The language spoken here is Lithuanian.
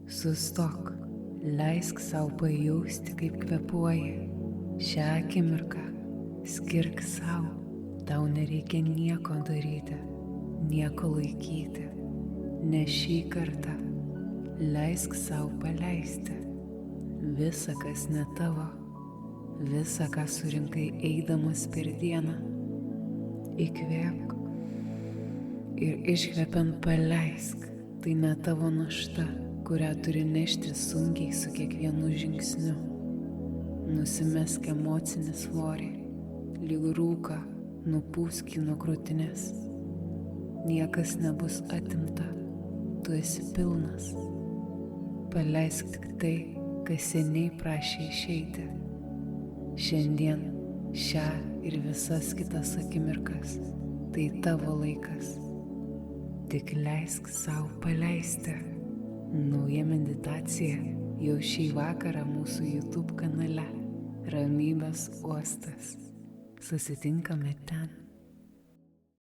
Sustok, leisk savo pajausti, kaip kvėpuoji. Šią akimirką skirk savo, tau nereikia nieko daryti, nieko laikyti, nes šį kartą leisk savo paleisti visa, kas ne tavo, visa, ką surinkai eidamas per dieną. Įkvėpk ir iškvepiant paleisk, tai ne tavo našta, kurią turi nešti sunkiai su kiekvienu žingsniu. Nusimesk emocinį svorį, lyg rūką nupūsk nuo krūtinės. Niekas nebus atimta, tu esi pilnas. Paleisk tik tai, kas seniai prašė išeiti. Šiandien, šią ir visas kitas akimirkas, tai tavo laikas. Tik leisk savo paleisti. Nauja meditacija jau šį vakarą mūsų YouTube kanale Ramybės uostas. Susitinkame ten.